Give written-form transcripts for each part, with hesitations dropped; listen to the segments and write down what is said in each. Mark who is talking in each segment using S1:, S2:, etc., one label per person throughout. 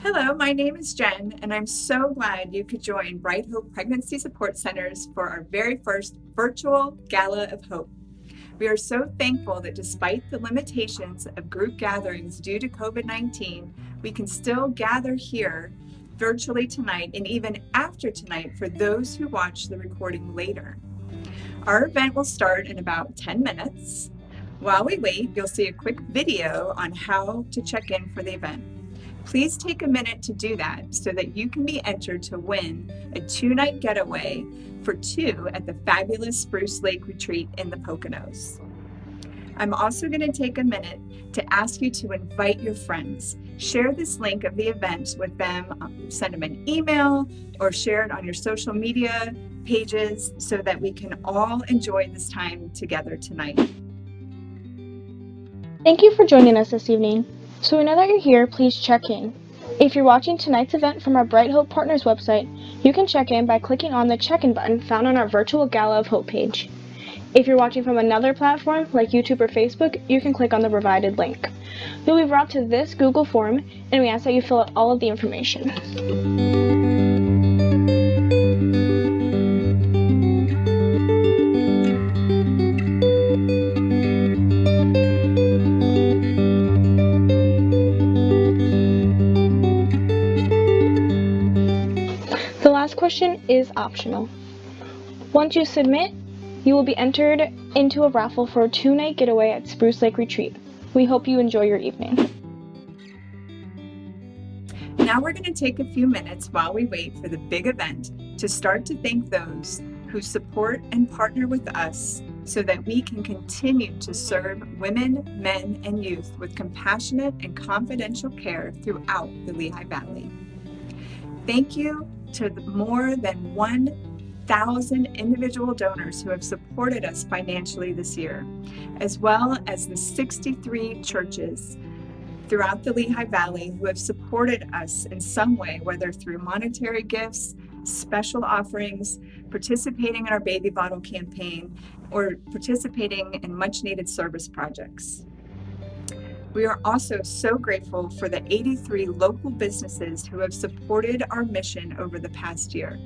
S1: Hello, my name is Jen, and I'm so glad you could join Bright Hope Pregnancy Support Centers for our very first virtual Gala of Hope. We are so thankful that despite the limitations of group gatherings due to COVID-19, we can still gather here virtually tonight and even after tonight for those who watch the recording later. Our event will start in about 10 minutes. While we wait, you'll see a quick video on how to check in for the event. Please take a minute to do that so that you can be entered to win a 2-night getaway for 2 at the fabulous Spruce Lake Retreat in the Poconos. I'm also going to take a minute to ask you to invite your friends. Share this link of the event with them, send them an email, or share it on your social media pages so that we can all enjoy this time together tonight.
S2: Thank you for joining us this evening. So we know that you're here, please check in. If you're watching tonight's event from our Bright Hope Partners website, you can check in by clicking on the check-in button found on our virtual Gala of Hope page. If you're watching from another platform like YouTube or Facebook, you can click on the provided link. You'll be brought to this Google form, and we ask that you fill out all of the information. The last question is optional. Once you submit, you will be entered into a raffle for a 2-night getaway at Spruce Lake Retreat. We hope you enjoy your evening.
S1: Now we're going to take a few minutes while we wait for the big event to start to thank those who support and partner with us so that we can continue to serve women, men, and youth with compassionate and confidential care throughout the Lehigh Valley. Thank you to the more than 1,000 individual donors who have supported us financially this year, as well as the 63 churches throughout the Lehigh Valley who have supported us in some way, whether through monetary gifts, special offerings, participating in our baby bottle campaign, or participating in much needed service projects. We are also so grateful for the 83 local businesses who have supported our mission over the past year.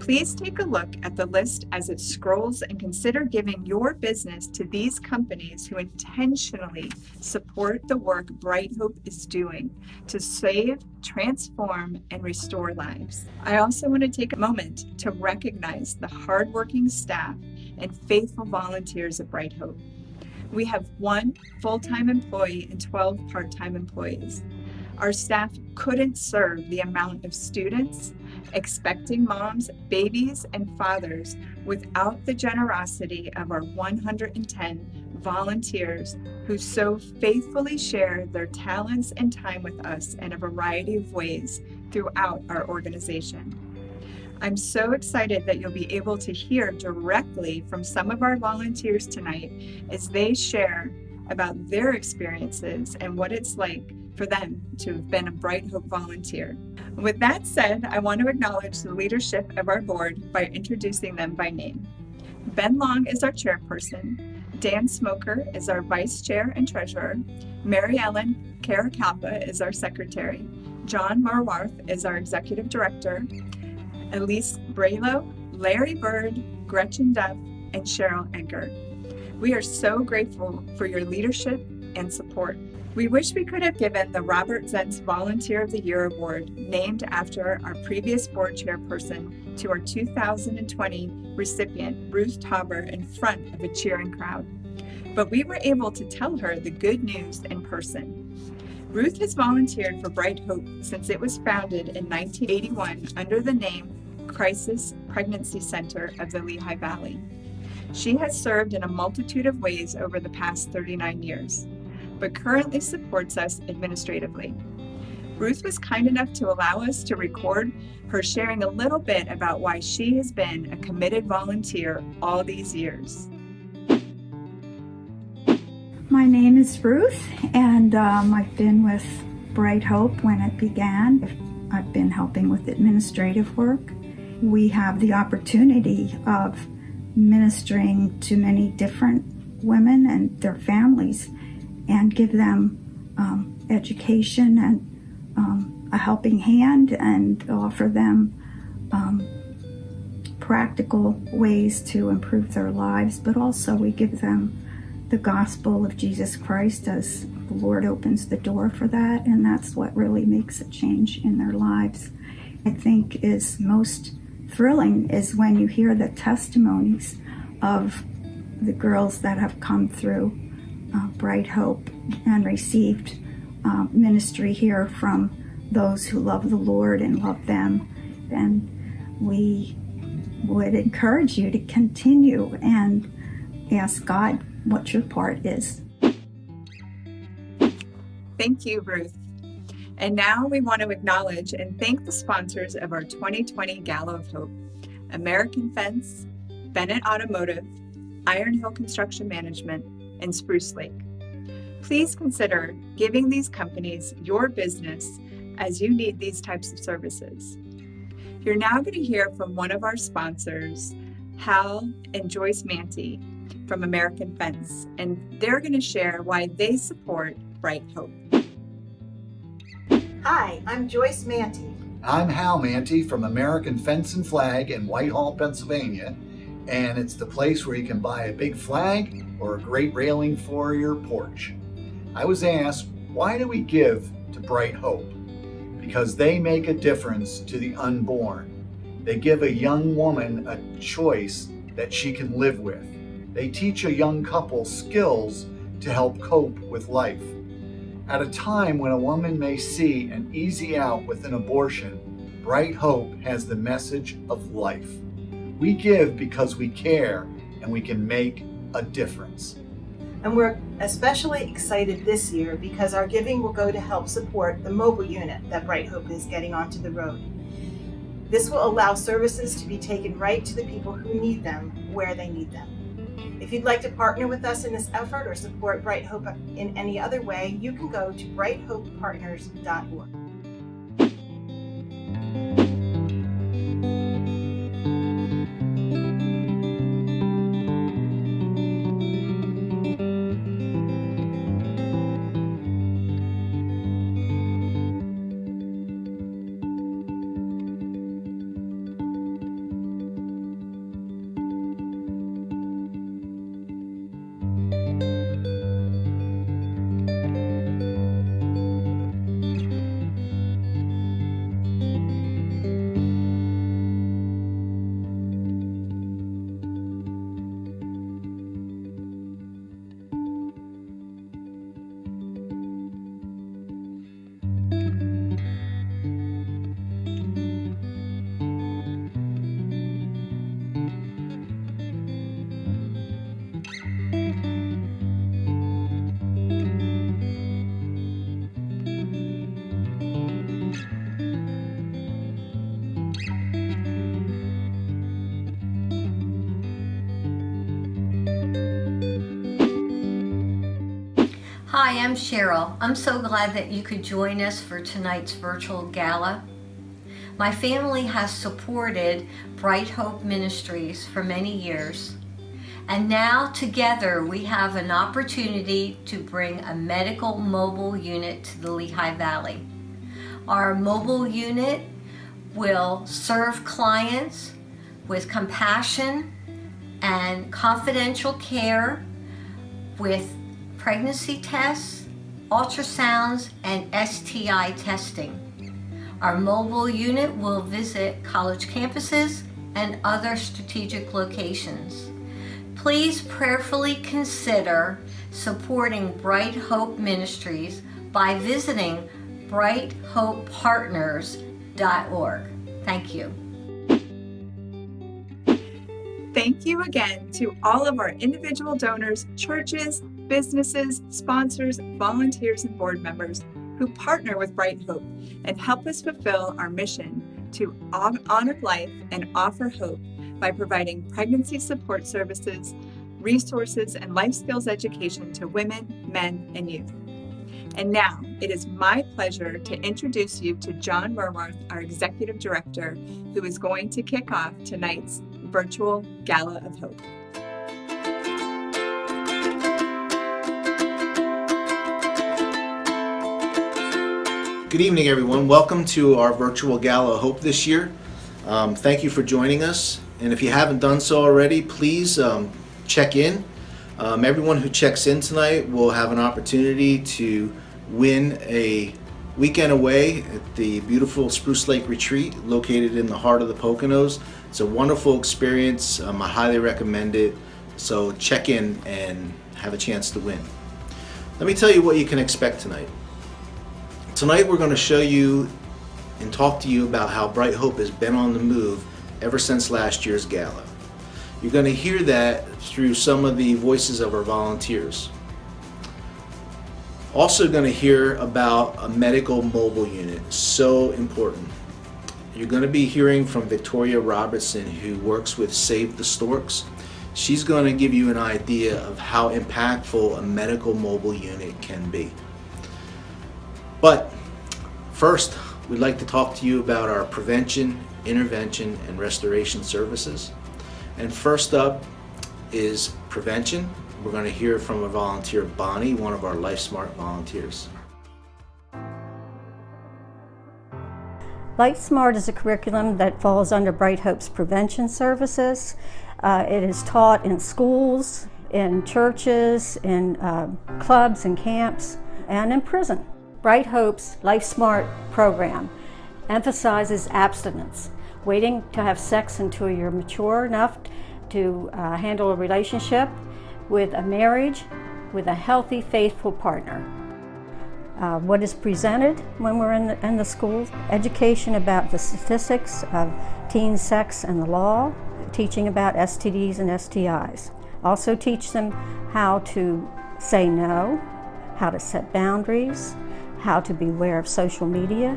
S1: Please take a look at the list as it scrolls and consider giving your business to these companies who intentionally support the work Bright Hope is doing to save, transform, and restore lives. I also want to take a moment to recognize the hardworking staff and faithful volunteers at Bright Hope. We have 1 full-time employee and 12 part-time employees. Our staff couldn't serve the amount of students, expecting moms, babies, and fathers without the generosity of our 110 volunteers who so faithfully share their talents and time with us in a variety of ways throughout our organization. I'm so excited that you'll be able to hear directly from some of our volunteers tonight as they share about their experiences and what it's like for them to have been a Bright Hope volunteer. With that said, I want to acknowledge the leadership of our board by introducing them by name. Ben Long is our chairperson. Dan Smoker is our vice chair and treasurer. Mary Ellen Caracalpa is our secretary. John Marwarth is our executive director. Elise Braylow, Larry Bird, Gretchen Duff, and Cheryl Edgar. We are so grateful for your leadership and support. We wish we could have given the Robert Zentz Volunteer of the Year Award, named after our previous board chairperson, to our 2020 recipient, Ruth Tauber, in front of a cheering crowd. But we were able to tell her the good news in person. Ruth has volunteered for Bright Hope since it was founded in 1981 under the name Crisis Pregnancy Center of the Lehigh Valley. She has served in a multitude of ways over the past 39 years, but currently supports us administratively. Ruth was kind enough to allow us to record her sharing a little bit about why she has been a committed volunteer all these years.
S3: My name is Ruth, and I've been with Bright Hope when it began. I've been helping with administrative work. We have the opportunity of ministering to many different women and their families and give them education and a helping hand and offer them practical ways to improve their lives, but also we give them the gospel of Jesus Christ as the Lord opens the door for that, and that's what really makes a change in their lives. I think is most thrilling is when you hear the testimonies of the girls that have come through Bright Hope and received ministry here from those who love the Lord and love them. And we would encourage you to continue and ask God what your part is.
S1: Thank you, Ruth. And now we want to acknowledge and thank the sponsors of our 2020 Gala of Hope: American Fence, Bennett Automotive, Iron Hill Construction Management, and Spruce Lake. Please consider giving these companies your business as you need these types of services. You're now going to hear from one of our sponsors, Hal and Joyce Manty from American Fence, and they're going to share why they support Bright Hope.
S4: Hi, I'm Joyce Manty.
S5: I'm Hal Manty from American Fence and Flag in Whitehall, Pennsylvania, and it's the place where you can buy a big flag or a great railing for your porch. I was asked, why do we give to Bright Hope? Because they make a difference to the unborn. They give a young woman a choice that she can live with. They teach a young couple skills to help cope with life. At a time when a woman may see an easy out with an abortion, Bright Hope has the message of life. We give because we care and we can make a difference.
S4: And we're especially excited this year because our giving will go to help support the mobile unit that Bright Hope is getting onto the road. This will allow services to be taken right to the people who need them where they need them. If you'd like to partner with us in this effort or support Bright Hope in any other way, you can go to brighthopepartners.org.
S6: Hi, I'm Cheryl. I'm so glad that you could join us for tonight's virtual gala. My family has supported Bright Hope Ministries for many years, and now together we have an opportunity to bring a medical mobile unit to the Lehigh Valley. Our mobile unit will serve clients with compassion and confidential care with pregnancy tests, ultrasounds, and STI testing. Our mobile unit will visit college campuses and other strategic locations. Please prayerfully consider supporting Bright Hope Ministries by visiting brighthopepartners.org. Thank you.
S1: Thank you again to all of our individual donors, churches, businesses, sponsors, volunteers, and board members who partner with Bright Hope and help us fulfill our mission to honor life and offer hope by providing pregnancy support services, resources, and life skills education to women, men, and youth. And now it is my pleasure to introduce you to John Merwarth, our Executive Director, who is going to kick off tonight's virtual Gala of Hope.
S7: Good evening, everyone. Welcome to our virtual Gala of Hope this year. Thank you for joining us. And if you haven't done so already, please check in. Everyone who checks in tonight will have an opportunity to win a weekend away at the beautiful Spruce Lake Retreat located in the heart of the Poconos. It's a wonderful experience. I highly recommend it. So check in and have a chance to win. Let me tell you what you can expect tonight. Tonight we're going to show you and talk to you about how Bright Hope has been on the move ever since last year's gala. You're going to hear that through some of the voices of our volunteers. Also going to hear about a medical mobile unit, so important. You're going to be hearing from Victoria Robertson, who works with Save the Storks. She's going to give you an idea of how impactful a medical mobile unit can be. But first, we'd like to talk to you about our prevention, intervention, and restoration services. And first up is prevention. We're going to hear from a volunteer, Bonnie, one of our LifeSmart volunteers.
S8: LifeSmart is a curriculum that falls under Bright Hope's prevention services. It is taught in schools, in churches, in clubs and camps, and in prison. Bright Hope's LifeSmart program emphasizes abstinence, waiting to have sex until you're mature enough to handle a relationship with a marriage with a healthy, faithful partner. What is presented when we're in the schools? Education about the statistics of teen sex and the law, teaching about STDs and STIs. Also teach them how to say no, how to set boundaries, how to be aware of social media.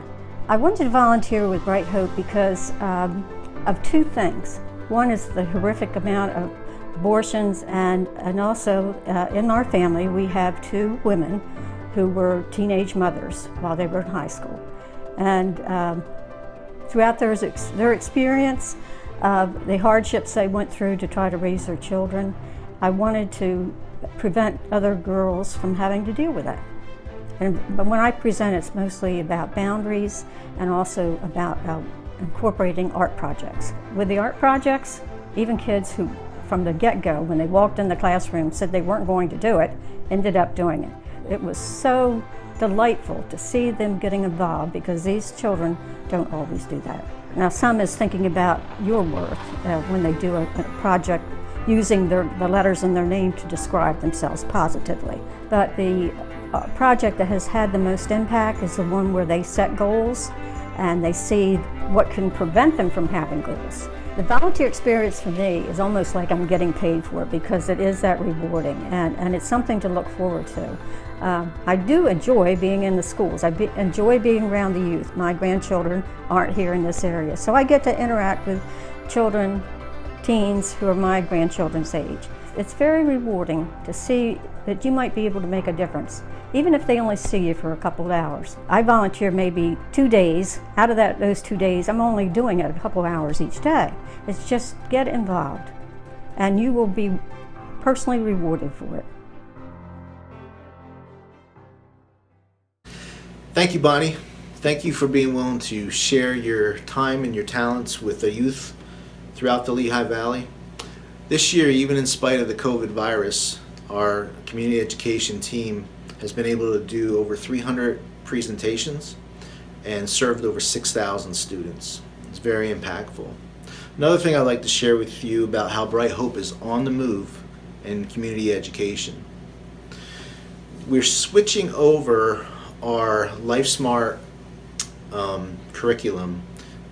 S8: I wanted to volunteer with Bright Hope because of two things. One is the horrific amount of abortions, and also in our family we have two women who were teenage mothers while they were in high school. And throughout their experience of the hardships they went through to try to raise their children, I wanted to prevent other girls from having to deal with that. But when I present, it's mostly about boundaries and also about incorporating art projects. With the art projects, even kids who, from the get-go, when they walked in the classroom, said they weren't going to do it, ended up doing it. It was so delightful to see them getting involved because these children don't always do that. Now, some is thinking about your worth when they do a project using the letters in their name to describe themselves positively. But the project that has had the most impact is the one where they set goals and they see what can prevent them from having goals. The volunteer experience for me is almost like I'm getting paid for it because it is that rewarding and it's something to look forward to. I do enjoy being in the schools. I enjoy being around the youth. My grandchildren aren't here in this area, so I get to interact with children, teens who are my grandchildren's age. It's very rewarding to see that you might be able to make a difference, even if they only see you for a couple of hours. I volunteer maybe 2 days. Out of those 2 days, I'm only doing it a couple of hours each day. It's just get involved, and you will be personally rewarded for it.
S7: Thank you, Bonnie. Thank you for being willing to share your time and your talents with the youth throughout the Lehigh Valley. This year, even in spite of the COVID virus, our community education team has been able to do over 300 presentations and served over 6,000 students. It's very impactful. Another thing I'd like to share with you about how Bright Hope is on the move in community education. We're switching over our LifeSmart curriculum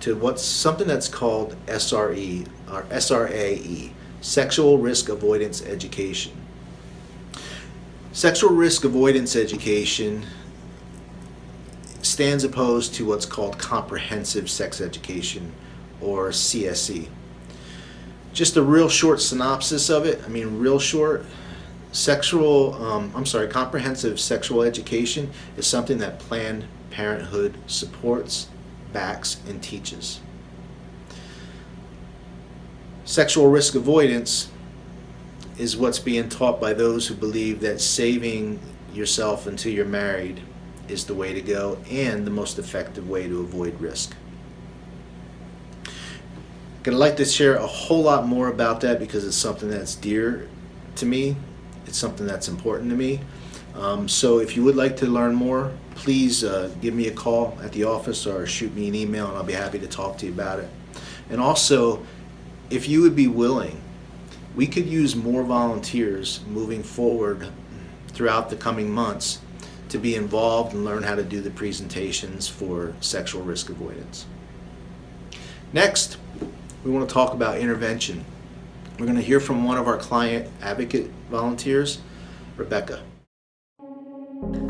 S7: to something that's called SRE, or SRAE, Sexual Risk Avoidance Education. Sexual risk avoidance education stands opposed to what's called comprehensive sex education, or CSE. Just a real short synopsis of it, real short. Comprehensive sexual education is something that Planned Parenthood supports, backs, and teaches. Sexual risk avoidance is what's being taught by those who believe that saving yourself until you're married is the way to go and the most effective way to avoid risk. I'd like to share a whole lot more about that because it's something that's dear to me. It's something that's important to me. So if you would like to learn more, please give me a call at the office or shoot me an email, and I'll be happy to talk to you about it. And also, if you would be willing, we could use more volunteers moving forward throughout the coming months to be involved and learn how to do the presentations for sexual risk avoidance. Next, we want to talk about intervention. We're going to hear from one of our client advocate volunteers, Rebecca.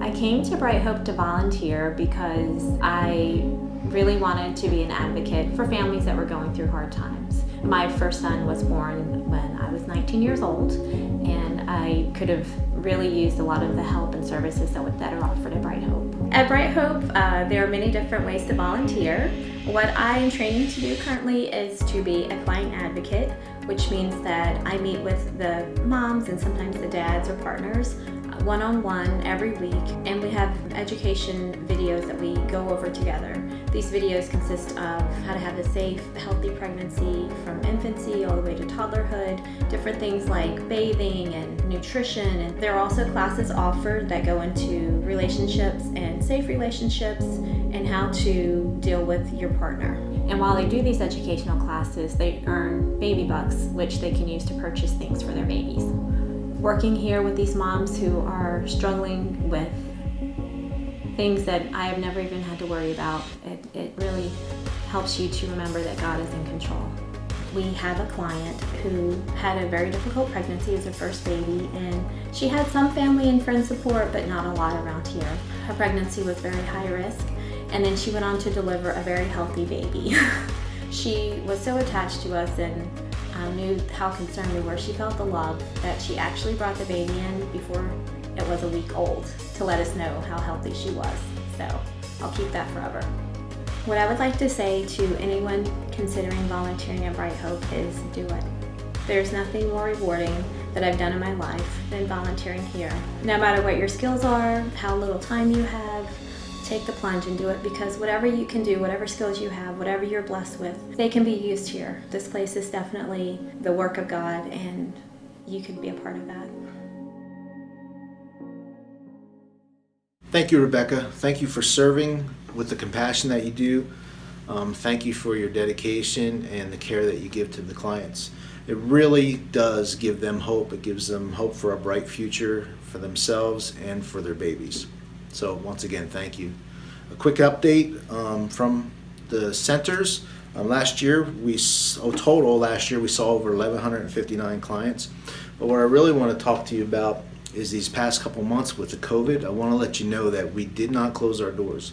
S9: I came to Bright Hope to volunteer because I really wanted to be an advocate for families that were going through hard times. My first son was born when I was 19 years old, and I could have really used a lot of the help and services that are offered at Bright Hope. At Bright Hope, there are many different ways to volunteer. What I am training to do currently is to be a client advocate, which means that I meet with the moms and sometimes the dads or partners one-on-one every week, and we have education videos that we go over together. These videos consist of how to have a safe, healthy pregnancy from infancy all the way to toddlerhood, different things like bathing and nutrition, and there are also classes offered that go into relationships and safe relationships and how to deal with your partner. And while they do these educational classes, they earn baby bucks, which they can use to purchase things for their babies. Working here with these moms who are struggling with things that I have never even had to worry about, it really helps you to remember that God is in control. We have a client who had a very difficult pregnancy as her first baby, and she had some family and friend support, but not a lot around here. Her pregnancy was very high risk, and then she went on to deliver a very healthy baby. She was so attached to us and knew how concerned we were. She felt the love that she actually brought the baby in before it was a week old to let us know how healthy she was. So I'll keep that forever. What I would like to say to anyone considering volunteering at Bright Hope is do it. There's nothing more rewarding that I've done in my life than volunteering here. No matter what your skills are, how little time you have, take the plunge and do it, because whatever you can do, whatever skills you have, whatever you're blessed with, they can be used here. This place is definitely the work of God, and you can be a part of that.
S7: Thank you, Rebecca. Thank you for serving with the compassion that you do. Thank you for your dedication and the care that you give to the clients. It really does give them hope. It gives them hope for a bright future for themselves and for their babies. So once again, thank you. A quick update from the centers. Last year we saw over 1,159 clients. But what I really want to talk to you about is these past couple months with the COVID. I want to let you know that we did not close our doors.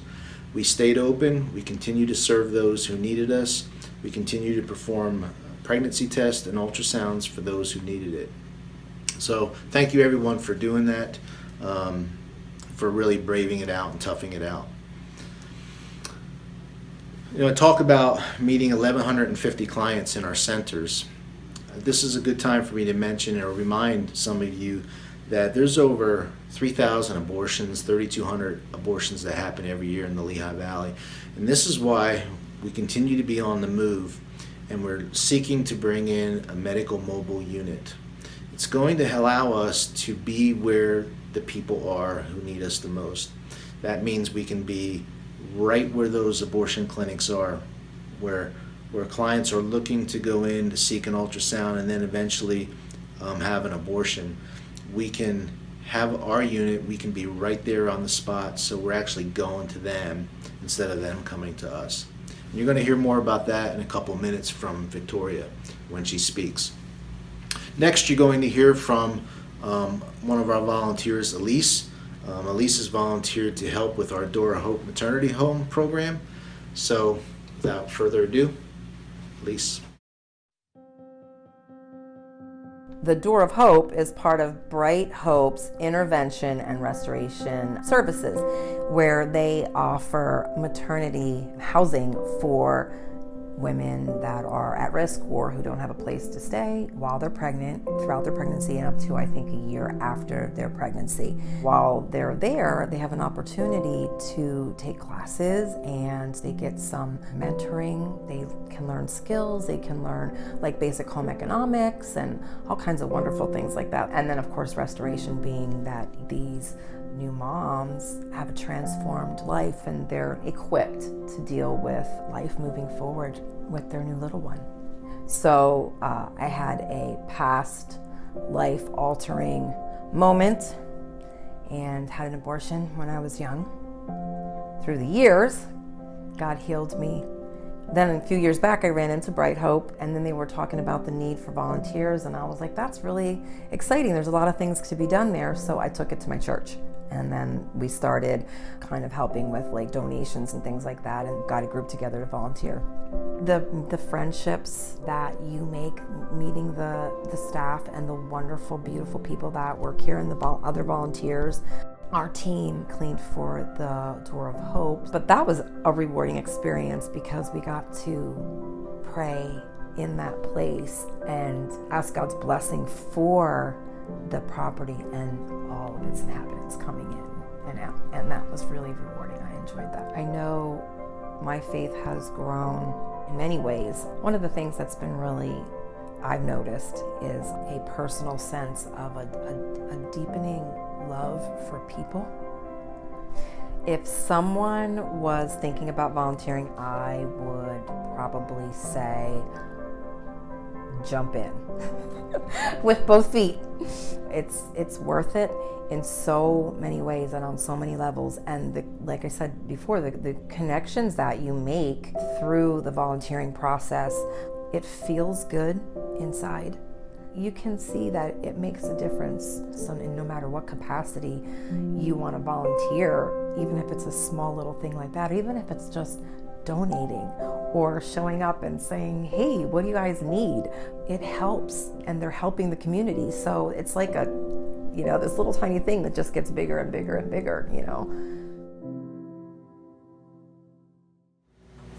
S7: We stayed open. We continue to serve those who needed us. We continue to perform pregnancy tests and ultrasounds for those who needed it. So thank you everyone for doing that. For really braving it out and toughing it out. Talk about meeting 1,150 clients in our centers. This is a good time for me to mention or remind some of you that there's over 3,000 abortions, 3,200 abortions that happen every year in the Lehigh Valley. And this is why we continue to be on the move, and we're seeking to bring in a medical mobile unit. It's going to allow us to be where the people are who need us the most. That means we can be right where those abortion clinics are, where clients are looking to go in to seek an ultrasound and then eventually have an abortion. We can have our unit, we can be right there on the spot, so we're actually going to them instead of them coming to us. And you're going to hear more about that in a couple minutes from Victoria when she speaks. Next, you're going to hear from one of our volunteers, Elise. Elise has volunteered to help with our Door of Hope maternity home program. So without further ado, Elise.
S10: The Door of Hope is part of Bright Hope's intervention and restoration services, where they offer maternity housing for women that are at risk or who don't have a place to stay while they're pregnant, throughout their pregnancy, and up to, I think, a year after their pregnancy. While they're there, they have an opportunity to take classes and they get some mentoring. They can learn skills, they can learn like basic home economics and all kinds of wonderful things like that. And then, of course, restoration being that these new moms have a transformed life and they're equipped to deal with life moving forward with their new little one. So I had a past life altering moment and had an abortion when I was young. Through the years, God healed me. Then a few years back, I ran into Bright Hope, and then they were talking about the need for volunteers, and I was like, that's really exciting. There's a lot of things to be done there, so I took it to my church. And then we started kind of helping with like donations and things like that, and got a group together to volunteer. The friendships that you make meeting the staff and the wonderful, beautiful people that work here and the other volunteers. Our team cleaned for the Door of Hope, but that was a rewarding experience because we got to pray in that place and ask God's blessing for the property and all of its inhabitants coming in and out, and that was really rewarding. I enjoyed that. I know my faith has grown in many ways. One of the things that's been really, I've noticed, is a personal sense of a deepening love for people. If someone was thinking about volunteering, I would probably say, jump in with both feet. It's worth it in so many ways and on so many levels. And like I said before, the connections that you make through the volunteering process, it feels good inside. You can see that it makes a difference. So no matter what capacity you want to volunteer, even if it's a small little thing like that, even if it's just donating or showing up and saying, hey, what do you guys need? It helps, and they're helping the community. So it's like this little tiny thing that just gets bigger and bigger and bigger,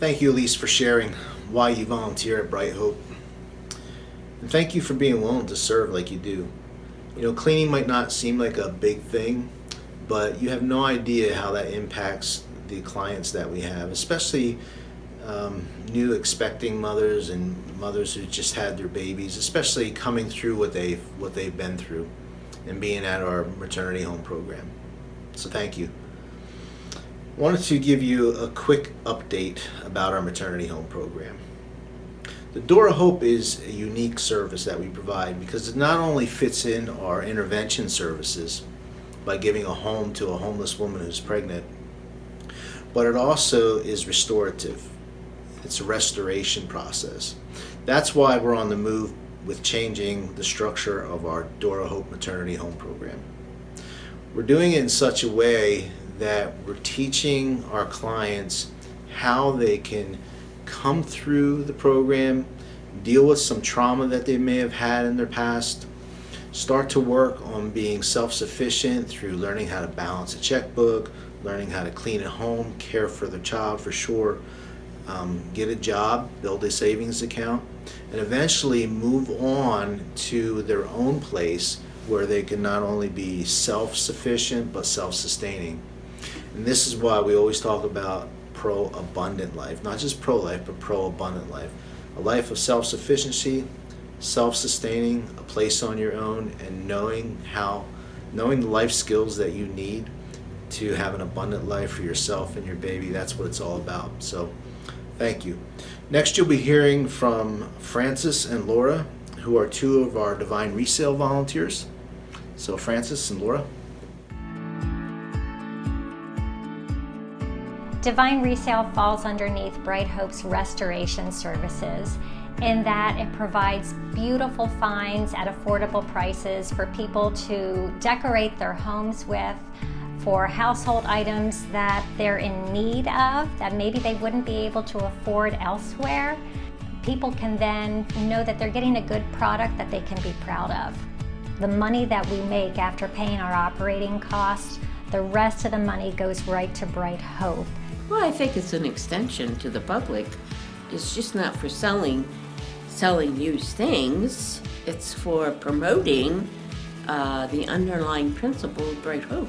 S7: Thank you, Elise, for sharing why you volunteer at Bright Hope. And thank you for being willing to serve like you do. Cleaning might not seem like a big thing, but you have no idea how that impacts the clients that we have, especially new expecting mothers and mothers who just had their babies, especially coming through what they've been through and being at our maternity home program. So thank you. I wanted to give you a quick update about our maternity home program. The Door of Hope is a unique service that we provide because it not only fits in our intervention services by giving a home to a homeless woman who's pregnant, but it also is restorative. It's a restoration process. That's why we're on the move with changing the structure of our Door of Hope maternity home program. We're doing it in such a way that we're teaching our clients how they can come through the program, deal with some trauma that they may have had in their past, start to work on being self-sufficient through learning how to balance a checkbook, learning how to clean at home, care for their child for sure, get a job, build a savings account, and eventually move on to their own place where they can not only be self-sufficient but self-sustaining. And this is why we always talk about pro-abundant life, not just pro-life, but pro-abundant life. A life of self-sufficiency, self-sustaining, a place on your own, and knowing the life skills that you need to have an abundant life for yourself and your baby. That's what it's all about. So thank you. Next, you'll be hearing from Francis and Laura, who are two of our Divine Resale volunteers. So Francis and Laura.
S11: Divine Resale falls underneath Bright Hope's restoration services in that it provides beautiful finds at affordable prices for people to decorate their homes with, for household items that they're in need of that maybe they wouldn't be able to afford elsewhere. People can then know that they're getting a good product that they can be proud of. The money that we make after paying our operating costs, the rest of the money goes right to Bright Hope.
S12: Well, I think it's an extension to the public It's just not for selling used things. It's for promoting the underlying principle of Bright Hope.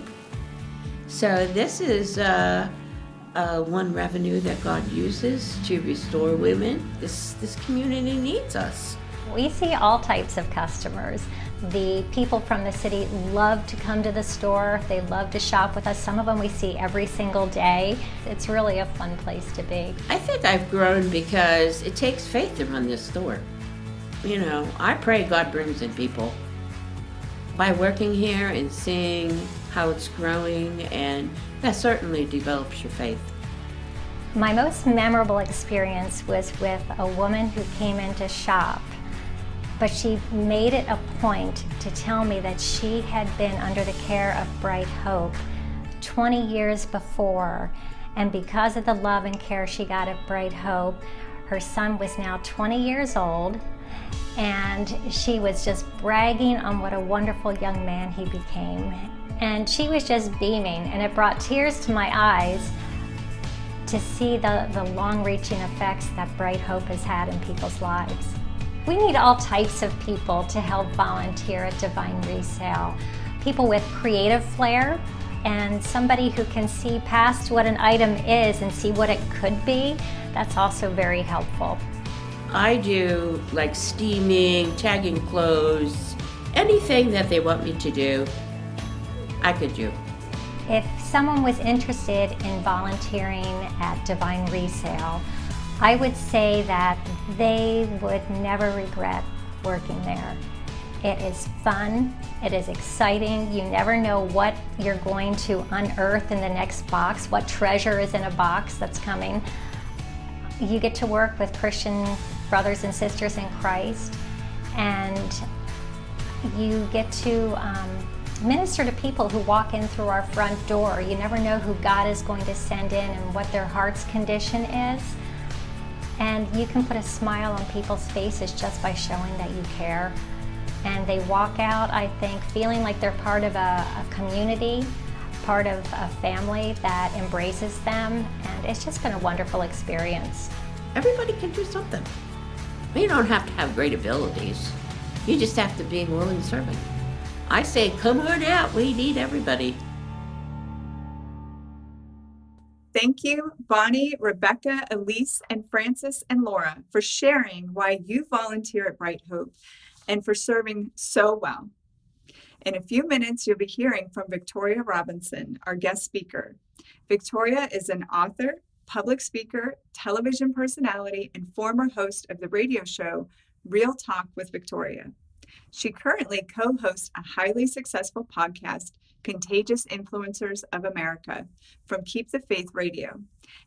S12: So this is one revenue that God uses to restore women. This community needs us.
S11: We see all types of customers. The people from the city love to come to the store. They love to shop with us. Some of them we see every single day. It's really a fun place to be.
S12: I think I've grown because it takes faith to run this store. You know, I pray God brings in people. By working here and seeing how it's growing, and that certainly develops your faith.
S11: My most memorable experience was with a woman who came in to shop, but she made it a point to tell me that she had been under the care of Bright Hope 20 years before, and because of the love and care she got at Bright Hope, her son was now 20 years old, and she was just bragging on what a wonderful young man he became. And she was just beaming, and it brought tears to my eyes to see the long-reaching effects that Bright Hope has had in people's lives. We need all types of people to help volunteer at Divine Resale. People with creative flair and somebody who can see past what an item is and see what it could be. That's also very helpful.
S12: I do like steaming, tagging clothes, anything that they want me to do, I could do.
S11: If someone was interested in volunteering at Divine Resale, I would say that they would never regret working there. It is fun, it is exciting, you never know what you're going to unearth in the next box, what treasure is in a box that's coming. You get to work with Christian brothers and sisters in Christ, and you get to minister to people who walk in through our front door. You never know who God is going to send in and what their heart's condition is. And you can put a smile on people's faces just by showing that you care. And they walk out, I think, feeling like they're part of a community, part of a family that embraces them. And it's just been a wonderful experience.
S12: Everybody can do something. You don't have to have great abilities. You just have to be a willing servant. I say, come on out, we need everybody.
S1: Thank you, Bonnie, Rebecca, Elise, and Francis and Laura, for sharing why you volunteer at Bright Hope and for serving so well. In a few minutes, you'll be hearing from Victoria Robinson, our guest speaker. Victoria is an author, public speaker, television personality, and former host of the radio show Real Talk with Victoria. She currently co-hosts a highly successful podcast, Contagious Influencers of America, from Keep the Faith Radio,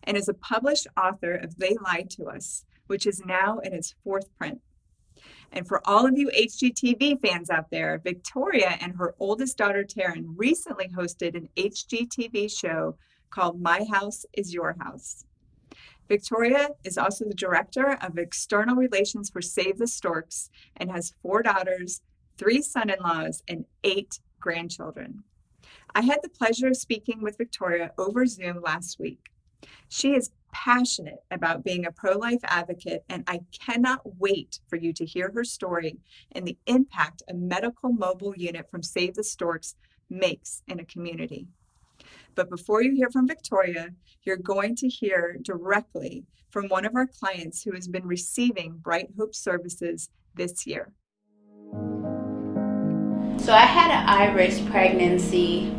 S1: and is a published author of They Lied to Us, which is now in its 4th print. And for all of you HGTV fans out there, Victoria and her oldest daughter, Taryn, recently hosted an HGTV show called My House is Your House. Victoria is also the director of external relations for Save the Storks and has 4 daughters, 3 son-in-laws, and 8 grandchildren. I had the pleasure of speaking with Victoria over Zoom last week. She is passionate about being a pro-life advocate, and I cannot wait for you to hear her story and the impact a medical mobile unit from Save the Storks makes in a community. But before you hear from Victoria, you're going to hear directly from one of our clients who has been receiving Bright Hope services this year.
S13: So I had an high-risk pregnancy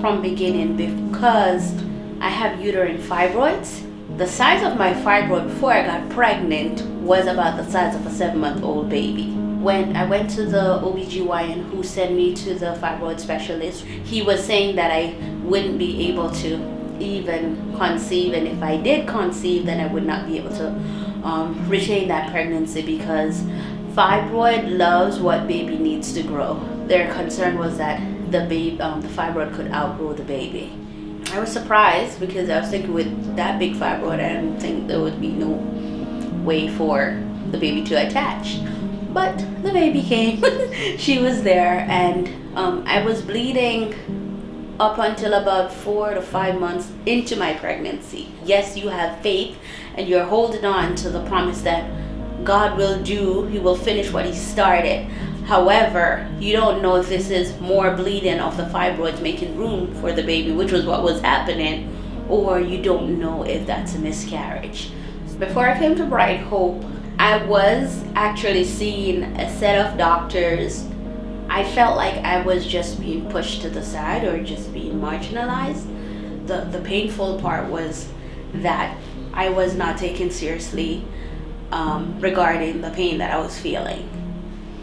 S13: from beginning because I have uterine fibroids. The size of my fibroid before I got pregnant was about the size of a 7-month-old baby. When I went to the OBGYN who sent me to the fibroid specialist, he was saying that I wouldn't be able to even conceive, and if I did conceive, then I would not be able to retain that pregnancy because fibroid loves what baby needs to grow. Their concern was that the fibroid could outgrow the baby. I was surprised because I was thinking with that big fibroid, I didn't think there would be no way for the baby to attach. But the baby came, she was there, and I was bleeding up until about 4 to 5 months into my pregnancy. Yes, you have faith and you're holding on to the promise that God will do, He will finish what He started. However, you don't know if this is more bleeding of the fibroids making room for the baby, which was what was happening, or you don't know if that's a miscarriage. Before I came to Bright Hope, I was actually seeing a set of doctors. I felt like I was just being pushed to the side or just being marginalized. The painful part was that I was not taken seriously regarding the pain that I was feeling.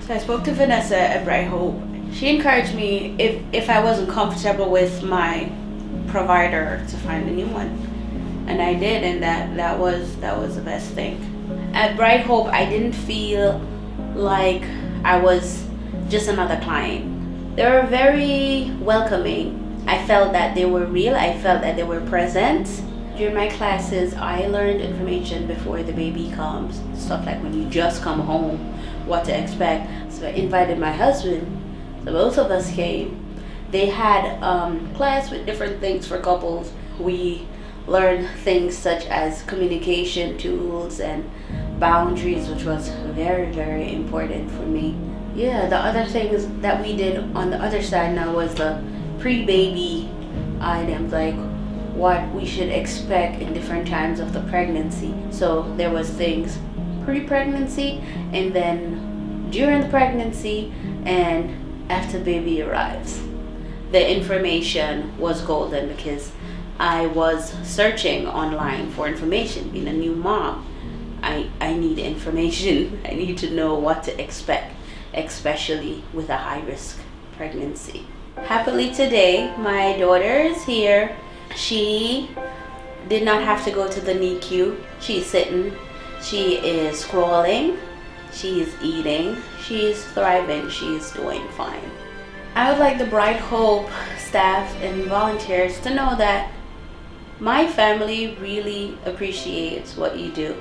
S13: So I spoke to Vanessa at Bright Hope. She encouraged me if I wasn't comfortable with my provider to find a new one. And I did, and that was the best thing. At Bright Hope, I didn't feel like I was just another client. They were very welcoming. I felt that they were real. I felt that they were present. During my classes, I learned information before the baby comes. Stuff like when you just come home, what to expect. So I invited my husband. So both of us came. They had class with different things for couples. We learned things such as communication tools and boundaries, which was very, very important for me. Yeah, the other things that we did on the other side now was the pre-baby items, like what we should expect in different times of the pregnancy. So there was things pre-pregnancy, and then during the pregnancy, and after baby arrives. The information was golden because I was searching online for information. Being a new mom, I need information. I need to know what to expect, especially with a high-risk pregnancy. Happily today, my daughter is here. She did not have to go to the NICU. She's sitting, she is scrolling, she's eating, she's thriving, she's doing fine. I would like the Bright Hope staff and volunteers to know that my family really appreciates what you do.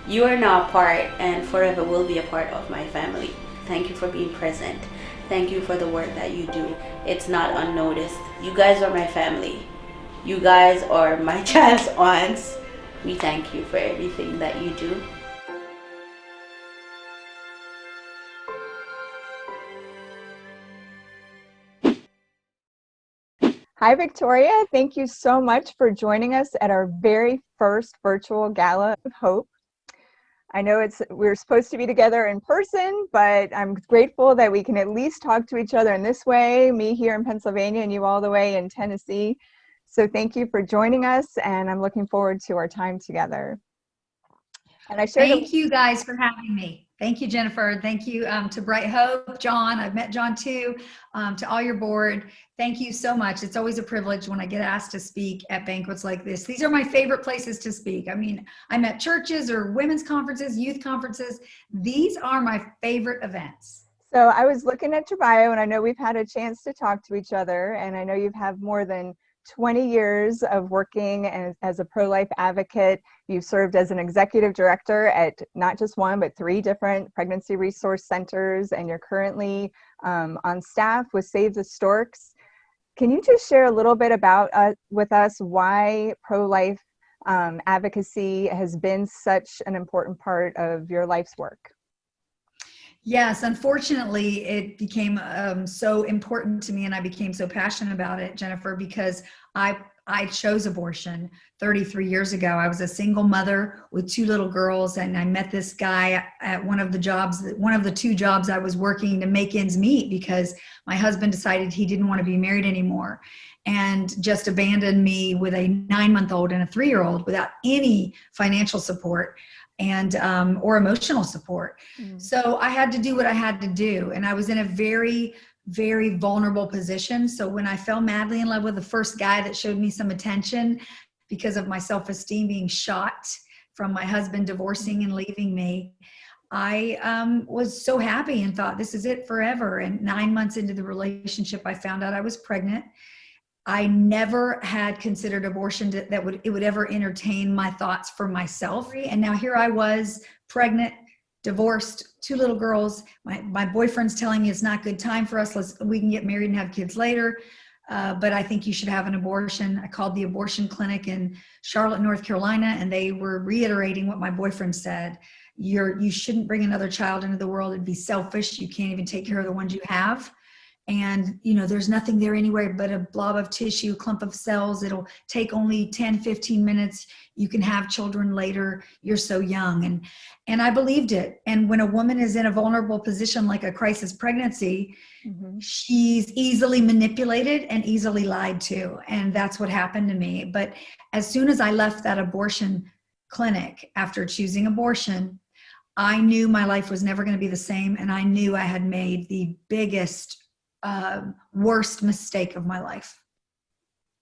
S13: You are now part and forever will be a part of my family. Thank you for being present. Thank you for the work that you do. It's not unnoticed. You guys are my family. You guys are my child's aunts. We thank you for everything that you do.
S1: Hi, Victoria. Thank you so much for joining us at our very first virtual Gala of Hope. I know we're supposed to be together in person, but I'm grateful that we can at least talk to each other in this way, me here in Pennsylvania and you all the way in Tennessee. So thank you for joining us, and I'm looking forward to our time together. And I shared
S14: Thank you guys for having me. Thank you, Jennifer. Thank you to Bright Hope, John. I've met John too, to all your board. Thank you so much. It's always a privilege when I get asked to speak at banquets like this. These are my favorite places to speak. I mean, I'm at churches or women's conferences, youth conferences. These are my favorite events.
S1: So I was looking at your bio, and I know we've had a chance to talk to each other, and I know you've had more than 20 years of working as a pro-life advocate. You've served as an executive director at not just one, but 3 different pregnancy resource centers, and you're currently on staff with Save the Storks. Can you just share a little bit about with us why pro-life advocacy has been such an important part of your life's work?
S14: Yes, unfortunately, it became so important to me, and I became so passionate about it, Jennifer, because I chose abortion 33 years ago. I was a single mother with 2 little girls, and I met this guy at one of the 2 jobs I was working to make ends meet, because my husband decided he didn't want to be married anymore and just abandoned me with a 9-month-old and a 3-year-old without any financial support and or emotional support. So I had to do what I had to do, and I was in a very, very vulnerable position. So when I fell madly in love with the first guy that showed me some attention because of my self-esteem being shot from my husband divorcing and leaving me, I was so happy and thought, this is it forever. And 9 months into the relationship, I found out I was pregnant. I never had considered abortion that it would ever entertain my thoughts for myself. And now here I was, pregnant, divorced, 2 little girls. My boyfriend's telling me it's not good time for us. We can get married and have kids later. but I think you should have an abortion. I called the abortion clinic in Charlotte, North Carolina, and they were reiterating what my boyfriend said. You shouldn't bring another child into the world. It'd be selfish. You can't even take care of the ones you have. And, there's nothing there anyway but a blob of tissue, a clump of cells. It'll take only 10, 15 minutes. You can have children later. You're so young. And I believed it. And when a woman is in a vulnerable position like a crisis pregnancy, she's easily manipulated and easily lied to. And that's what happened to me. But as soon as I left that abortion clinic after choosing abortion, I knew my life was never going to be the same. And I knew I had made the biggest worst mistake of my life.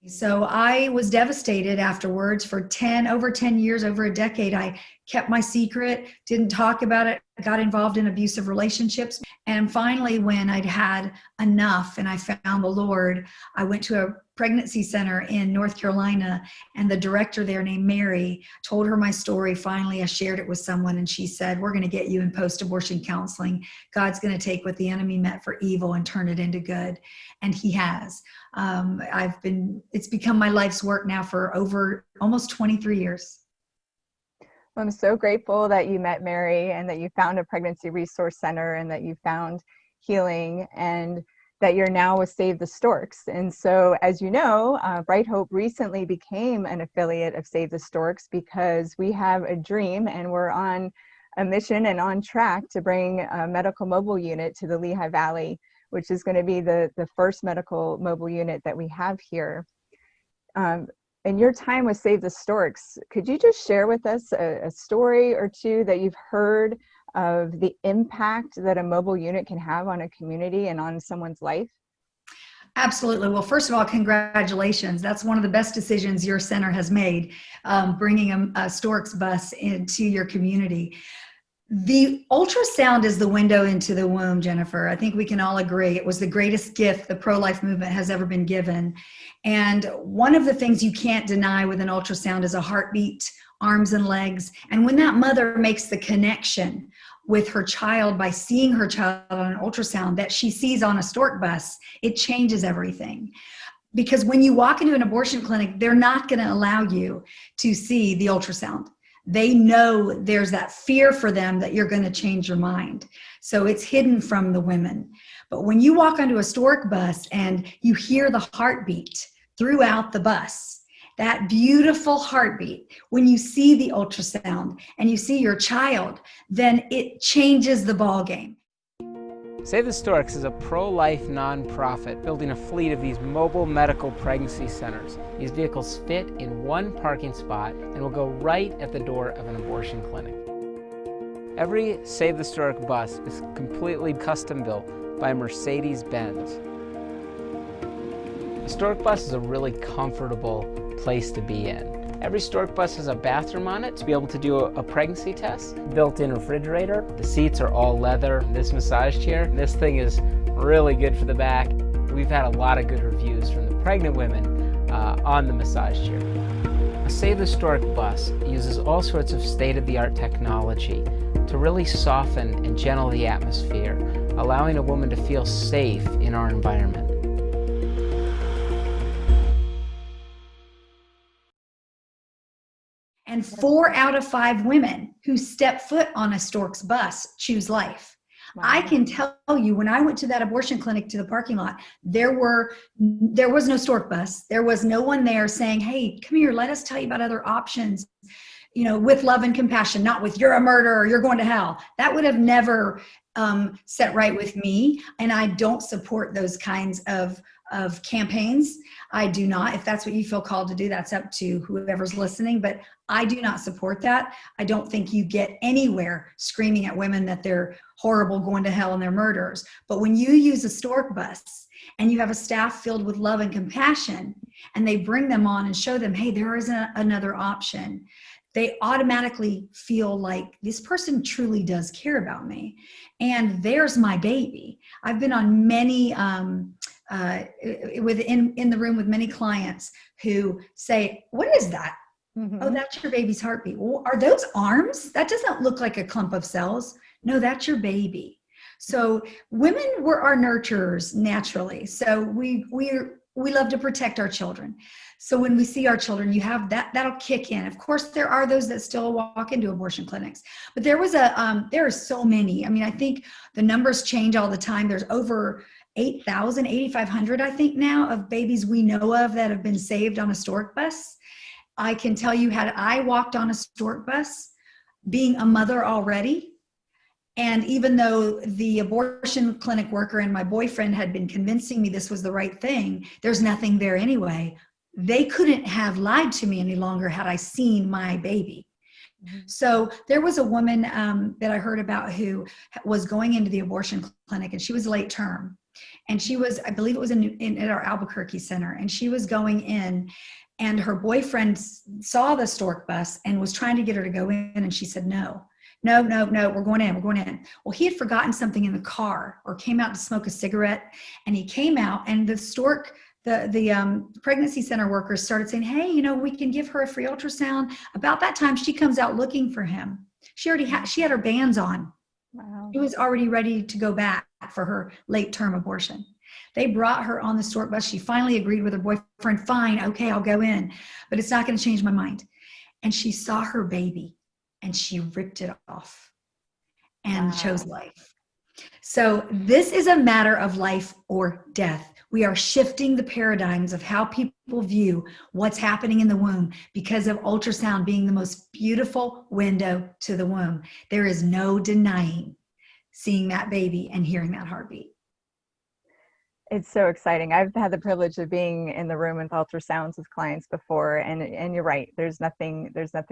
S14: So I was devastated afterwards for over 10 years, over a decade. I kept my secret, didn't talk about it, got involved in abusive relationships. And finally, when I'd had enough and I found the Lord, I went to a pregnancy center in North Carolina, and the director there named Mary told her my story. Finally, I shared it with someone, and she said, "We're going to get you in post-abortion counseling. God's going to take what the enemy meant for evil and turn it into good." And he has. It's become my life's work now for over almost 23 years.
S15: I'm so grateful that you met Mary and that you found a pregnancy resource center and that you found healing and that you're now with Save the Storks. And so, as you know, Bright Hope recently became an affiliate of Save the Storks because we have a dream and we're on a mission and on track to bring a medical mobile unit to the Lehigh Valley, which is going to be the first medical mobile unit that we have here. In your time with Save the Storks, could you just share with us a story or two that you've heard of the impact that a mobile unit can have on a community and on someone's life?
S14: Absolutely. Well, first of all, congratulations. That's one of the best decisions your center has made, bringing a Storks bus into your community. The ultrasound is the window into the womb, Jennifer. I think we can all agree it was the greatest gift the pro-life movement has ever been given. And one of the things you can't deny with an ultrasound is a heartbeat, arms and legs. And when that mother makes the connection with her child by seeing her child on an ultrasound that she sees on a stork bus, it changes everything. Because when you walk into an abortion clinic, they're not going to allow you to see the ultrasound. They know there's that fear for them that you're going to change your mind. So it's hidden from the women. But when you walk onto a stork bus and you hear the heartbeat throughout the bus, that beautiful heartbeat, when you see the ultrasound and you see your child, then it changes the ball game.
S16: Save the Storks is a pro-life nonprofit building a fleet of these mobile medical pregnancy centers. These vehicles fit in one parking spot and will go right at the door of an abortion clinic. Every Save the Stork bus is completely custom built by Mercedes-Benz. A Stork bus is a really comfortable place to be in. Every Stork bus has a bathroom on it to be able to do a pregnancy test. Built-in refrigerator. The seats are all leather. This massage chair, this thing is really good for the back. We've had a lot of good reviews from the pregnant women on the massage chair. A Save the Stork bus uses all sorts of state-of-the-art technology to really soften and gentle the atmosphere, allowing a woman to feel safe in our environment.
S14: And 4 out of 5 women who step foot on a Storks bus choose life. Wow. I can tell you, when I went to that abortion clinic to the parking lot, there was no Stork bus. There was no one there saying, "Hey, come here, let us tell you about other options," with love and compassion, not with "you're a murderer, you're going to hell." That would have never set right with me. And I don't support those kinds of campaigns. I do not. If that's what you feel called to do, that's up to whoever's listening, but I do not support that. I don't think you get anywhere screaming at women that they're horrible, going to hell, and they're murderers. But when you use a Stork bus and you have a staff filled with love and compassion, and they bring them on and show them, hey, there is another option, they automatically feel like this person truly does care about me. And there's my baby. I've been on many, in the room with many clients who say, "What is that?" Mm-hmm. "Oh, that's your baby's heartbeat." "Well, are those arms? That doesn't look like a clump of cells." "No, that's your baby." So women were our nurturers naturally. So we're we love to protect our children. So when we see our children, you have that'll kick in. Of course, there are those that still walk into abortion clinics, but there are so many. I mean, I think the numbers change all the time. There's over 8,000, 8,500, I think now, of babies we know of that have been saved on a stork bus. I can tell you, had I walked on a stork bus, being a mother already, and even though the abortion clinic worker and my boyfriend had been convincing me this was the right thing, there's nothing there anyway. They couldn't have lied to me any longer had I seen my baby. So there was a woman that I heard about who was going into the abortion clinic, and she was late term. And she was, I believe it was in our Albuquerque center, and she was going in, and her boyfriend saw the stork bus and was trying to get her to go in, and she said, no, we're going in. Well, he had forgotten something in the car or came out to smoke a cigarette, and he came out, and the pregnancy center workers started saying, hey, we can give her a free ultrasound. About that time, she comes out looking for him. She had her bands on.
S15: Wow.
S14: She was already ready to go back for her late term abortion. They brought her on the stork bus. She finally agreed with her boyfriend, fine, okay, I'll go in, but it's not going to change my mind. And she saw her baby and she ripped it off and chose life. So this is a matter of life or death. We are shifting the paradigms of how people view what's happening in the womb because of ultrasound being the most beautiful window to the womb. There is no denying seeing that baby and hearing that heartbeat.
S15: It's so exciting. I've had the privilege of being in the room with ultrasounds with clients before, and you're right. There's nothing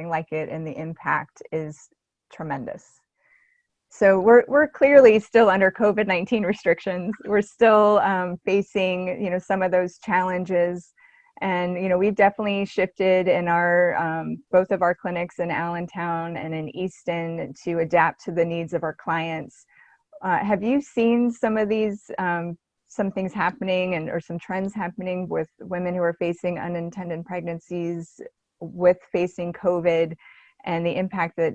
S15: like it, and the impact is tremendous. So we're clearly still under COVID-19 restrictions. We're still facing, some of those challenges, and we've definitely shifted in our both of our clinics in Allentown and in Easton to adapt to the needs of our clients. Have you seen some of these some things happening or some trends happening with women who are facing unintended pregnancies with facing COVID? And the impact that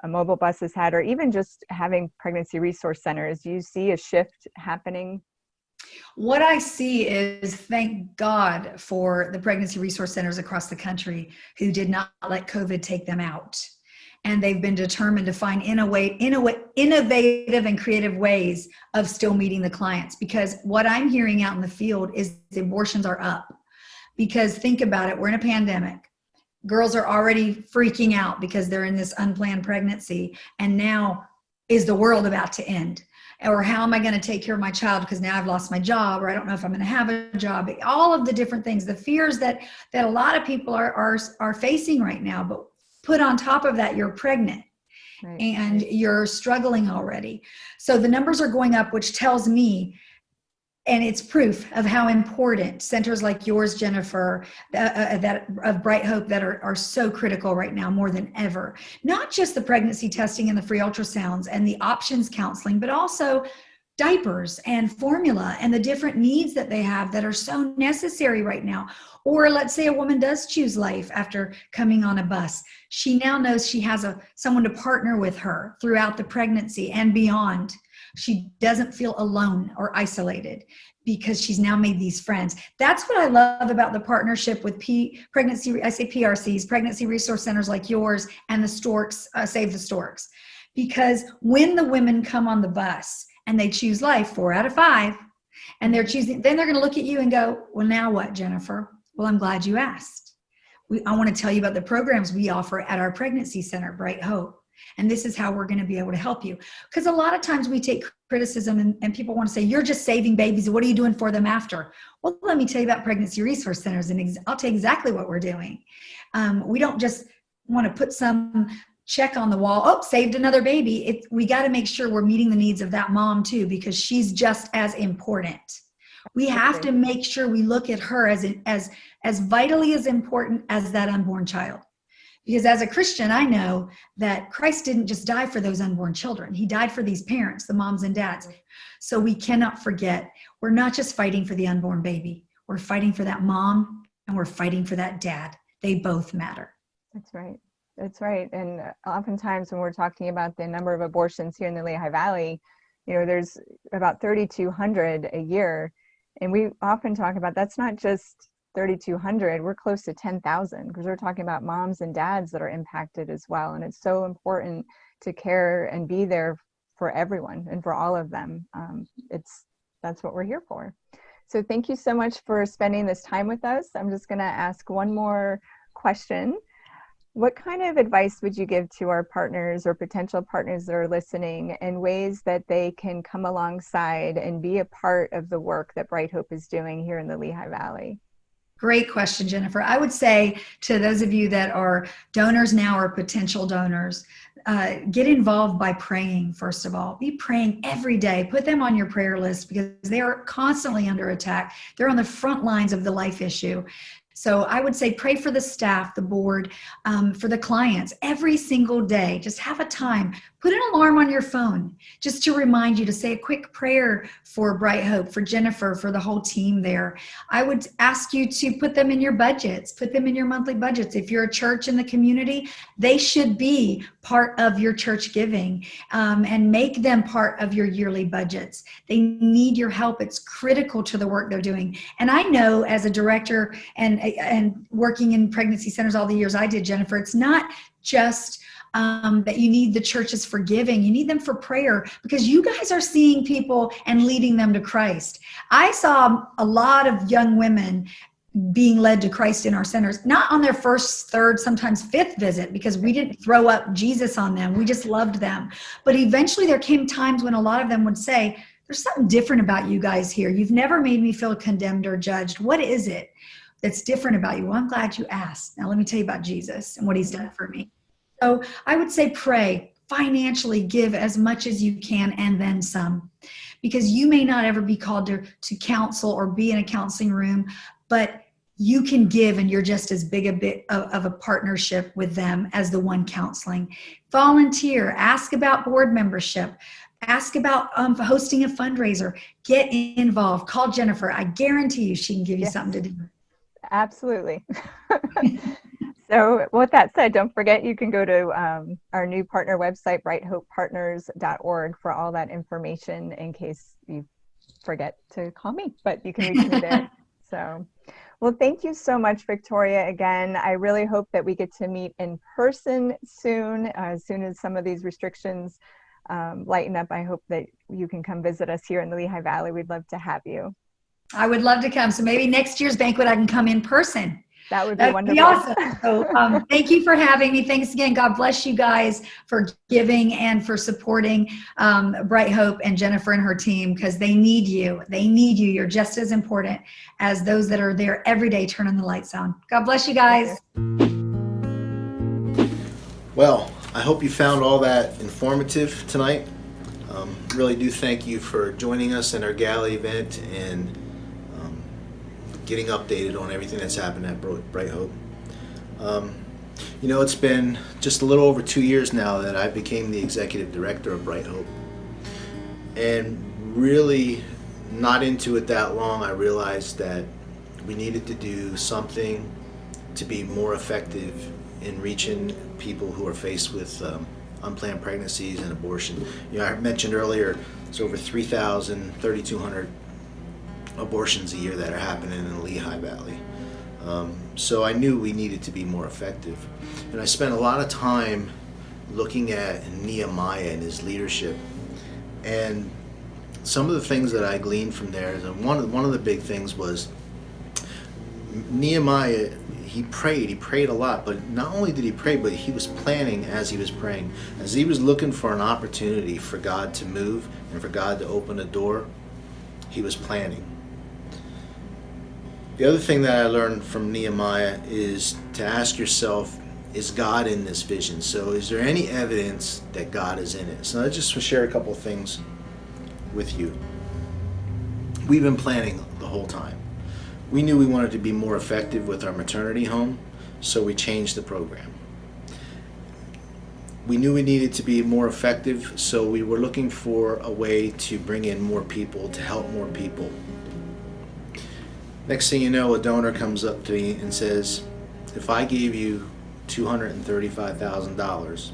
S15: a mobile bus has had, or even just having pregnancy resource centers? Do you see a shift happening?
S14: What I see is, thank God for the pregnancy resource centers across the country who did not let COVID take them out. And they've been determined to find innovative and creative ways of still meeting the clients. Because what I'm hearing out in the field is the abortions are up. Because think about it, we're in a pandemic. Girls are already freaking out because they're in this unplanned pregnancy. And now, is the world about to end? Or how am I going to take care of my child because now I've lost my job, or I don't know if I'm going to have a job. All of the different things, the fears that a lot of people are facing right now. But put on top of that, you're pregnant. Right. And you're struggling already. So the numbers are going up, which tells me, and it's proof of how important centers like yours, Jennifer, that of Bright Hope, that are so critical right now more than ever. Not just the pregnancy testing and the free ultrasounds and the options counseling, but also diapers and formula and the different needs that they have that are so necessary right now. Or let's say a woman does choose life after coming on a bus. She now knows she has someone to partner with her throughout the pregnancy and beyond. She doesn't feel alone or isolated because she's now made these friends. That's what I love about the partnership with PRCs, pregnancy resource centers like yours, and the Storks, Save the Storks. Because when the women come on the bus and they choose life, 4 out of 5, and they're choosing, then they're going to look at you and go, well, now what, Jennifer? Well, I'm glad you asked. I want to tell you about the programs we offer at our pregnancy center, Bright Hope. And this is how we're going to be able to help you. Because a lot of times we take criticism and people want to say, you're just saving babies. What are you doing for them after? Well, let me tell you about pregnancy resource centers, and I'll tell you exactly what we're doing. We don't just want to put some check on the wall. Oh, saved another baby. We got to make sure we're meeting the needs of that mom too, because she's just as important. We have to make sure we look at her as vitally as important as that unborn child. Because as a Christian, I know that Christ didn't just die for those unborn children. He died for these parents, the moms and dads. So we cannot forget, we're not just fighting for the unborn baby. We're fighting for that mom, and we're fighting for that dad. They both matter.
S15: That's right. That's right. And oftentimes when we're talking about the number of abortions here in the Lehigh Valley, there's about 3,200 a year. And we often talk about that's not just 3,200, we're close to 10,000 because we're talking about moms and dads that are impacted as well. And it's so important to care and be there for everyone and for all of them. That's what we're here for. So thank you so much for spending this time with us. I'm just going to ask one more question. What kind of advice would you give to our partners or potential partners that are listening in ways that they can come alongside and be a part of the work that Bright Hope is doing here in the Lehigh Valley?
S14: Great question, Jennifer. I would say to those of you that are donors now or potential donors, get involved by praying, first of all. Be praying every day. Put them on your prayer list because they are constantly under attack. They're on the front lines of the life issue. So I would say pray for the staff, the board, for the clients every single day. Just have a time. Put an alarm on your phone just to remind you to say a quick prayer for Bright Hope, for Jennifer, for the whole team there. I would ask you to put them in your budgets, put them in your monthly budgets. If you're a church in the community, they should be part of your church giving, and make them part of your yearly budgets. They need your help. It's critical to the work they're doing. And I know as a director and working in pregnancy centers all the years I did, Jennifer, it's not just that you need the churches for giving. You need them for prayer because you guys are seeing people and leading them to Christ. I saw a lot of young women being led to Christ in our centers, not on their first, third, sometimes fifth visit, because we didn't throw up Jesus on them. We just loved them. But eventually there came times when a lot of them would say, there's something different about you guys here. You've never made me feel condemned or judged. What is it that's different about you? Well, I'm glad you asked. Now let me tell you about Jesus and what he's done for me. So I would say pray, financially give as much as you can and then some, because you may not ever be called to counsel or be in a counseling room, but you can give and you're just as big a bit of a partnership with them as the one counseling. Volunteer, ask about board membership, ask about hosting a fundraiser, get involved, call Jennifer. I guarantee you she can give you something to do.
S15: Absolutely. So with that said, don't forget you can go to our new partner website, brighthopepartners.org, for all that information in case you forget to call me, but you can reach me there. So, well, thank you so much, Victoria, again. I really hope that we get to meet in person soon as some of these restrictions lighten up. I hope that you can come visit us here in the Lehigh Valley. We'd love to have you.
S14: I would love to come. So maybe next year's banquet I can come in person.
S15: That would be
S14: That'd
S15: wonderful.
S14: Be awesome. So thank you for having me. Thanks again. God bless you guys for giving and for supporting Bright Hope and Jennifer and her team, because they need you. They need you. You're just as important as those that are there every day turning the lights on. God bless you guys.
S7: Well, I hope you found all that informative tonight. Really do thank you for joining us in our Gala event and getting updated on everything that's happened at Bright Hope. It's been just a little over 2 years now that I became the executive director of Bright Hope. And really not into it that long, I realized that we needed to do something to be more effective in reaching people who are faced with unplanned pregnancies and abortion. I mentioned earlier, there's over 3,200 abortions a year that are happening in the Lehigh Valley. So I knew we needed to be more effective. And I spent a lot of time looking at Nehemiah and his leadership. And some of the things that I gleaned from there, one of the big things was Nehemiah, he prayed a lot, but not only did he pray, but he was planning as he was praying. As he was looking for an opportunity for God to move and for God to open a door, he was planning. The other thing that I learned from Nehemiah is to ask yourself, is God in this vision? So is there any evidence that God is in it? So I just want to share a couple of things with you. We've been planning the whole time. We knew we wanted to be more effective with our maternity home, so we changed the program. We knew we needed to be more effective, so we were looking for a way to bring in more people, to help more people. Next thing you know, a donor comes up to me and says, if I gave you $235,000,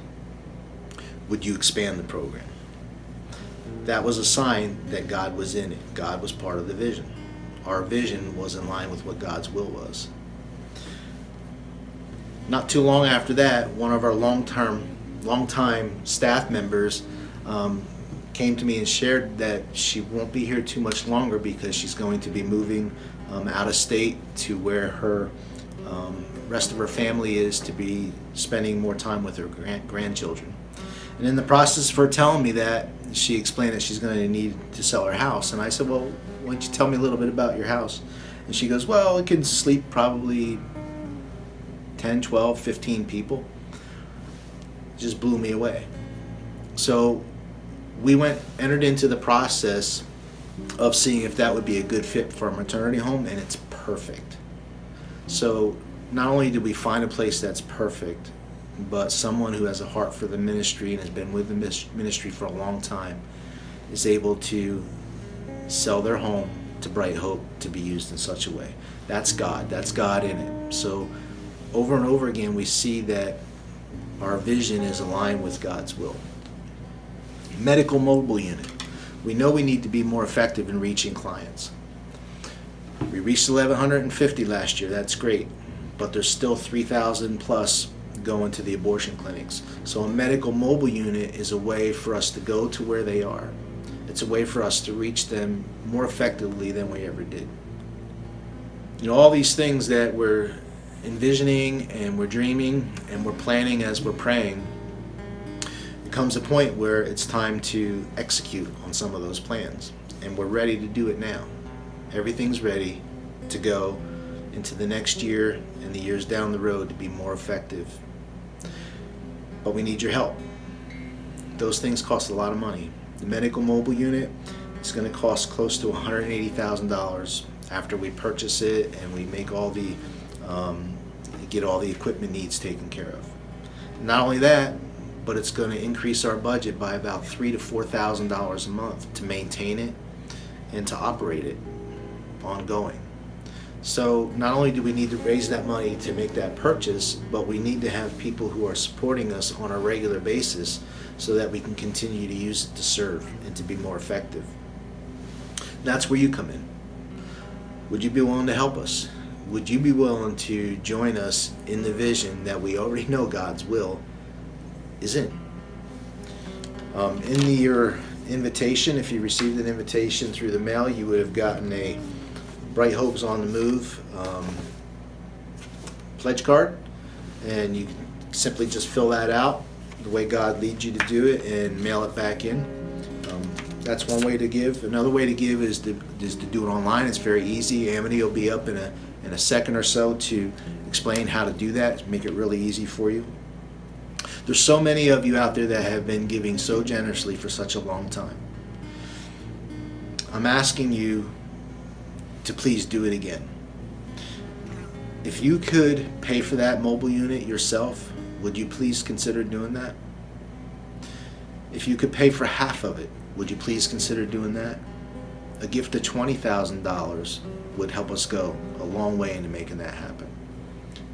S7: would you expand the program? That was a sign that God was in it. God was part of the vision. our vision was in line with what God's will was. Not too long after that, one of our long-time staff members came to me and shared that she won't be here too much longer because she's going to be moving out of state to where her rest of her family is, to be spending more time with her grandchildren. And in the process of her telling me that, she explained that she's going to need to sell her house. And I said, well, why don't you tell me a little bit about your house? And she goes, well, it can sleep probably 10, 12, 15 people. It just blew me away. So we entered into the process of seeing if that would be a good fit for a maternity home, and it's perfect. So not only did we find a place that's perfect, but someone who has a heart for the ministry and has been with the ministry for a long time is able to sell their home to Bright Hope to be used in such a way. That's God. That's God in it. So over and over again, we see that our vision is aligned with God's will. Medical mobile unit. We know we need to be more effective in reaching clients. We reached 1,150 last year. That's great. But there's still 3,000 plus going to the abortion clinics. So a medical mobile unit is a way for us to go to where they are. It's a way for us to reach them more effectively than we ever did. You know, all these things that we're envisioning and we're dreaming and we're planning as we're praying, it comes a point where it's time to execute on some of those plans. And we're ready to do it now. Everything's ready to go into the next year and the years down the road to be more effective. But we need your help. Those things cost a lot of money. The medical mobile unit is going to cost close to $180,000 after we purchase it and we make all the get all the equipment needs taken care of. Not only that, but it's going to increase our budget by about $3,000 to $4,000 a month to maintain it and to operate it ongoing. So not only do we need to raise that money to make that purchase, but we need to have people who are supporting us on a regular basis so that we can continue to use it to serve and to be more effective. That's where you come in. Would you be willing to help us? Would you be willing to join us in the vision that we already know God's will is in? In your invitation, if you received an invitation through the mail, you would have gotten a Bright Hope's on the Move pledge card, and you simply just fill that out the way God leads you to do it and mail it back in. That's one way to give. Another way to give is to do it online. It's very easy. Amity will be up in a second or so to explain how to do that, make it really easy for you. There's so many of you out there that have been giving so generously for such a long time. I'm asking you to please do it again. If you could pay for that mobile unit yourself, would you please consider doing that? If you could pay for half of it, would you please consider doing that? A gift of $20,000 would help us go a long way into making that happen.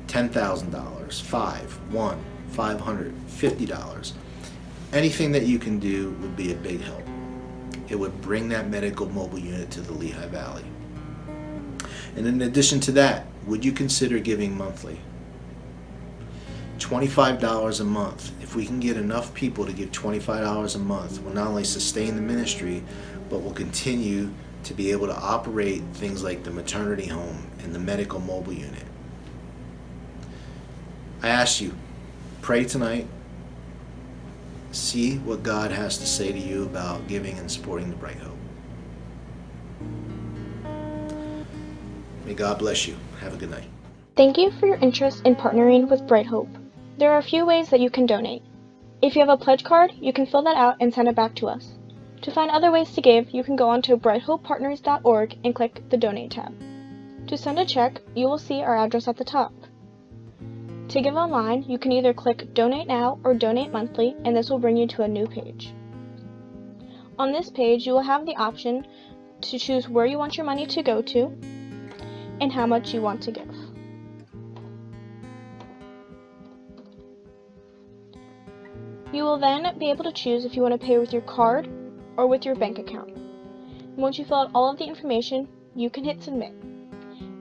S7: $10,000, $1, $500, $50. Anything that you can do would be a big help. It would bring that medical mobile unit to the Lehigh Valley. And in addition to that, would you consider giving monthly? $25 a month. If we can get enough people to give $25 a month, we'll not only sustain the ministry, but we'll continue to be able to operate things like the maternity home and the medical mobile unit. I ask you, pray tonight. See what God has to say to you about giving and supporting the Bright Hope. May God bless you. Have a good night.
S2: Thank you for your interest in partnering with Bright Hope. There are a few ways that you can donate. If you have a pledge card, you can fill that out and send it back to us. To find other ways to give, you can go onto brighthoppartners.org and click the Donate tab. To send a check, you will see our address at the top. To give online, you can either click Donate Now or Donate Monthly, and this will bring you to a new page. On this page, you will have the option to choose where you want your money to go to and how much you want to give. You will then be able to choose if you want to pay with your card or with your bank account. Once you fill out all of the information, you can hit submit.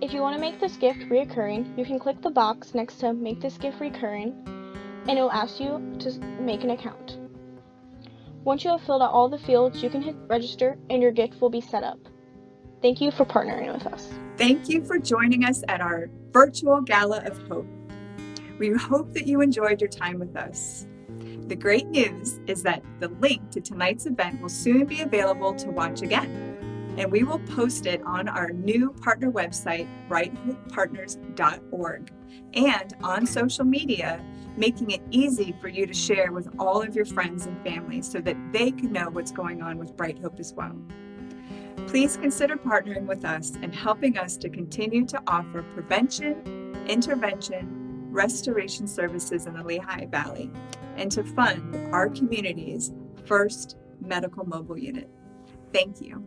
S2: If you want to make this gift reoccurring, you can click the box next to make this gift recurring, and it will ask you to make an account. Once you have filled out all the fields, you can hit register and your gift will be set up. Thank you for partnering with us.
S1: Thank you for joining us at our virtual Gala of Hope. We hope that you enjoyed your time with us. The great news is that the link to tonight's event will soon be available to watch again, and we will post it on our new partner website, brighthopepartners.org, and on social media, making it easy for you to share with all of your friends and family so that they can know what's going on with Bright Hope as well. Please consider partnering with us and helping us to continue to offer prevention, intervention, restoration services in the Lehigh Valley, and to fund our community's first medical mobile unit. Thank you.